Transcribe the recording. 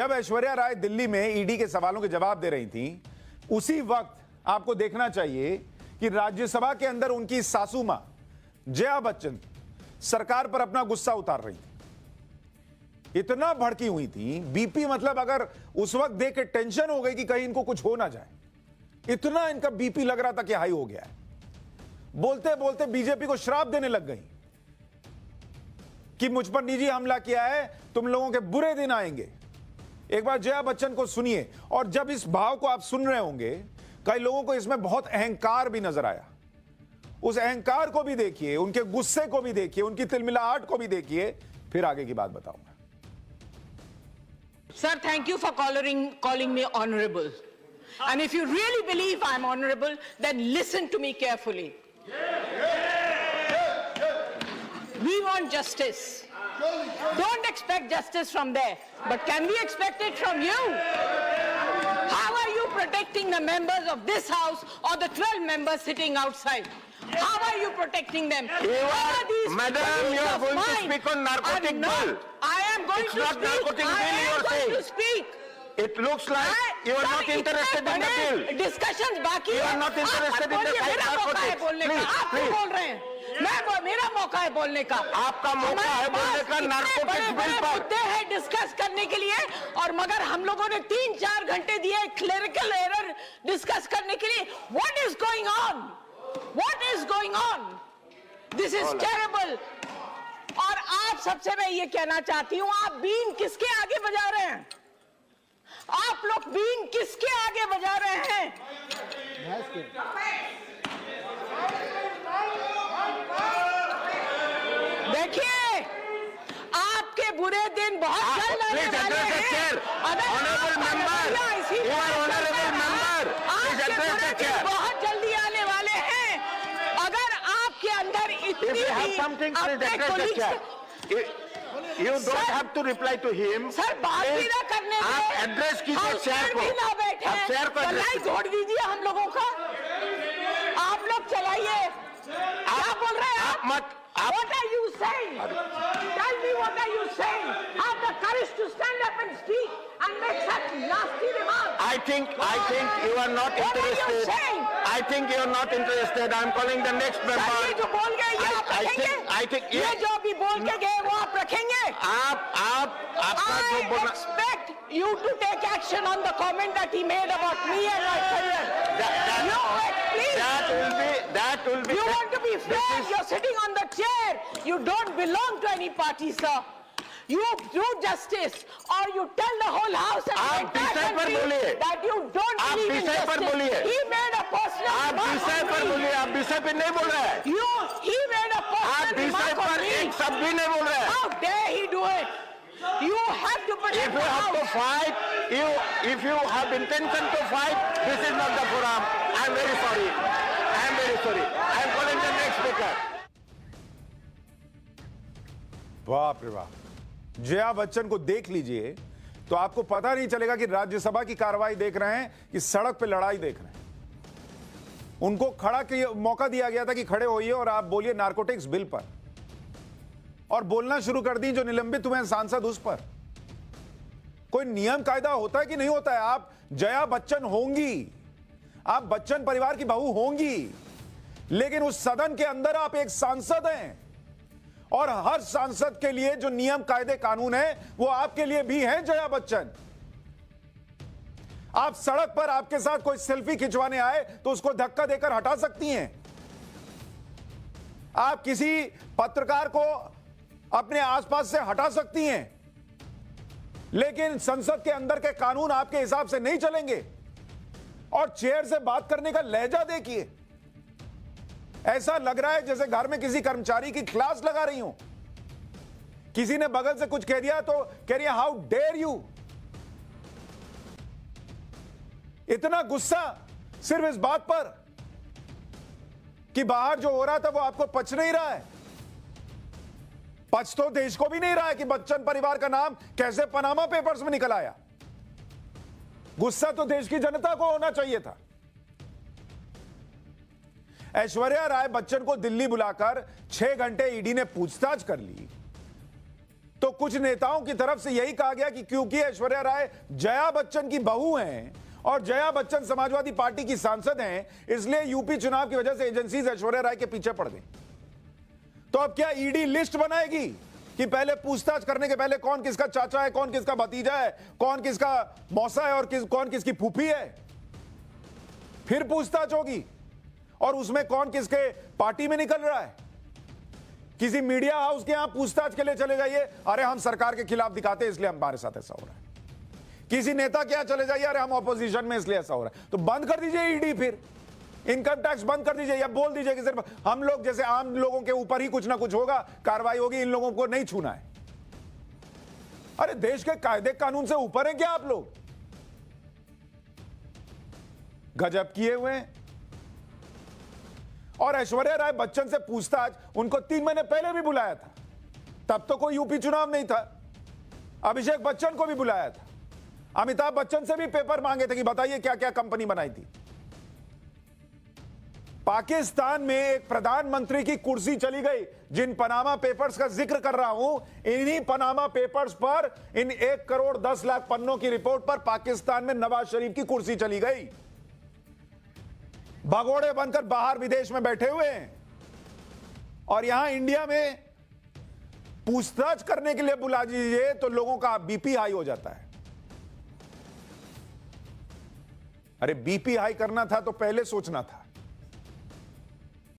जब ऐश्वर्या राय दिल्ली में ईडी के सवालों के जवाब दे रही थी, उसी वक्त आपको देखना चाहिए कि राज्यसभा के अंदर उनकी सासू मां जया बच्चन सरकार पर अपना गुस्सा उतार रही थी। इतना भड़की हुई थी, बीपी मतलब अगर उस वक्त देख के टेंशन हो गई कि कहीं इनको कुछ हो ना जाए, इतना इनका बीपी लग रहा था कि हाई हो गया है। बोलते बोलते बीजेपी को श्राप देने लग गई कि मुझ पर निजी हमला किया है, तुम लोगों के बुरे दिन आएंगे। एक बार जया बच्चन को सुनिए, और जब इस भाव को आप सुन रहे होंगे, कई लोगों को इसमें बहुत अहंकार भी नजर आया। उस अहंकार को भी देखिए, उनके गुस्से को भी देखिए, उनकी तिलमिलाहट को भी देखिए, फिर आगे की बात बताऊंगा। Sir, thank you for calling me honorable. And if you really believe I'm honorable, then listen to me carefully. We want justice. Don't expect justice from there. But can we expect it from you? How are you protecting the members of this house or the 12 members sitting outside? How are you protecting them? Madam, you are going to speak on narcotic bill. I am going It's to not speak. narcotic bill I you am are going saying. to speak. It looks like you are not interested in the bill. Discussions बाकी You है। are not interested in the आप मेरा मौका है narcotics. बोलने का। Please, आप क्यों please. बोल रहे हैं? मेरा मौका है बोलने का। आपका मौका है बोलने का narcotics bill पर। मुद्दे हैं डिस्कस करने के लिए, और मगर हम लोगों ने 3-4 घंटे दिए क्लेरिकल एरर डिस्कस करने के लिए। What is going on? What is going on? This is terrible. और आप सबसे मैं ये कहना चाहती हूँ, आप बीन किसके आगे बजा रहे हैं? आप लोग बीन किसके आगे बजा रहे हैं? देखिए, आपके बुरे दिन बहुत जल्द आने वाले हैं। Honorable member, you are honorable member. Please आपके address बुरे the दिन chair. बहुत जल्दी आने वाले हैं। अगर आपके अंदर इतनी If you have भी something, please अपने address the colleagues chair. You don't have to reply to him. Sir बात भी ना करने दें। आप एड्रेस कीजिए हम शेयर फिर को। भी ना बैठे आप शेयर को एड्रेस चलाई कीजिए। छोड़ दीजिए हम लोगों का। आप लोग चलाइए। क्या बोल रहे हैं आप मत आप What are you saying? Tell me, what are you saying? Have the courage to stand up and speak and make such nasty remarks. I think you are not What are you interested. saying? I think you are not interested. I'm calling the next sir, ये member. जो बोल गए ये आप रखेंगे? I think ये जो अभी बोल के गए वो आप रखेंगे? आपका जो I बोला expect you to take action on the comment that he made about me and my career. Please. that will be You want to be this fair? is- You're sitting on the chair. You don't belong to any party, sir. You do justice, or you tell the whole house and आप the entire विषय पर country बोलिए। that you don't आप believe in विषय पर justice. बोलिए। He made a personal आप remark विषय on पर me. बोलिए, आप विषय पर नहीं बोल रहे हैं। He made a आप personal विषय remark on पर me. एक शब्द भी नहीं बोल रहे हैं। How dare he do it? You have to protect If you the have to house. fight, if you have intention to fight, this is not the forum. I am very sorry. I am very sorry. I am calling the next speaker. बाप रे बाप, जया बच्चन को देख लीजिए तो आपको पता नहीं चलेगा कि राज्यसभा की कार्रवाई देख रहे हैं कि सड़क पे लड़ाई देख रहे हैं। उनको खड़ा के मौका दिया गया था कि खड़े होइए और आप बोलिए नारकोटिक्स बिल पर, और बोलना शुरू कर दी जो निलंबित हुए हैं सांसद उस पर। कोई नियम कायदा होता है कि नहीं होता है? आप जया बच्चन होंगी, आप बच्चन परिवार की बहू होंगी, लेकिन उस सदन के अंदर आप एक सांसद हैं, और हर सांसद के लिए जो नियम कायदे कानून है वो आपके लिए भी है। जया बच्चन, आप सड़क पर आपके साथ कोई सेल्फी खिंचवाने आए तो उसको धक्का देकर हटा सकती हैं। आप किसी पत्रकार को अपने आसपास से हटा सकती हैं, लेकिन संसद के अंदर के कानून आपके हिसाब से नहीं चलेंगे। और चेयर से बात करने का लहजा देखिए, ऐसा लग रहा है जैसे घर में किसी कर्मचारी की क्लास लगा रही हूं। किसी ने बगल से कुछ कह दिया तो कह रही है हाउ डेयर यू। इतना गुस्सा सिर्फ इस बात पर कि बाहर जो हो रहा था वो आपको पच नहीं रहा है। पच तो देश को भी नहीं रहा है कि बच्चन परिवार का नाम कैसे पनामा पेपर्स में निकल आया। गुस्सा तो देश की जनता को होना चाहिए था। ऐश्वर्या राय बच्चन को दिल्ली बुलाकर 6 घंटे ईडी ने पूछताछ कर ली, तो कुछ नेताओं की तरफ से यही कहा गया कि क्योंकि ऐश्वर्या राय जया बच्चन की बहू हैं और जया बच्चन समाजवादी पार्टी की सांसद हैं, इसलिए यूपी चुनाव की वजह से एजेंसीज ऐश्वर्या राय के पीछे पड़ गई। तो अब क्या ईडी लिस्ट बनाएगी कि पहले पूछताछ करने के पहले कौन किसका चाचा है, कौन किसका भतीजा है, कौन किसका मौसा है और कौन किसकी फूफी है? फिर पूछताछ होगी और उसमें कौन किसके पार्टी में निकल रहा है। किसी मीडिया हाउस के यहां पूछताछ के लिए चले जाइए, अरे हम सरकार के खिलाफ दिखाते हैं इसलिए हमारे साथ ऐसा हो रहा है। किसी नेता के यहां चले जाइए, अरे हम ऑपोजिशन में इसलिए ऐसा हो रहा है। तो बंद कर दीजिए ईडी, फिर इनकम टैक्स बंद कर दीजिए, या बोल दीजिए कि सिर्फ हम लोग जैसे आम लोगों के ऊपर ही कुछ ना कुछ होगा, कार्रवाई होगी, इन लोगों को नहीं छूना है। अरे देश के कायदे कानून से ऊपर हैं क्या आप लोग? गजब किए हुए हैं। और ऐश्वर्या राय बच्चन से पूछताछ उनको 3 महीने पहले भी बुलाया था, तब तो कोई यूपी चुनाव नहीं था। अभिषेक बच्चन को भी बुलाया था, अमिताभ बच्चन से भी पेपर मांगे थे कि बताइए क्या क्या कंपनी बनाई थी। पाकिस्तान में एक प्रधानमंत्री की कुर्सी चली गई। जिन पनामा पेपर्स का जिक्र कर रहा हूं, इन्हीं पनामा पेपर्स पर, इन 1 करोड़ 10 लाख पन्नों की रिपोर्ट पर पाकिस्तान में नवाज शरीफ की कुर्सी चली गई। भगोड़े बनकर बाहर विदेश में बैठे हुए हैं और यहां इंडिया में पूछताछ करने के लिए बुला दीजिए तो लोगों का बीपी हाई हो जाता है। अरे बीपी हाई करना था तो पहले सोचना था।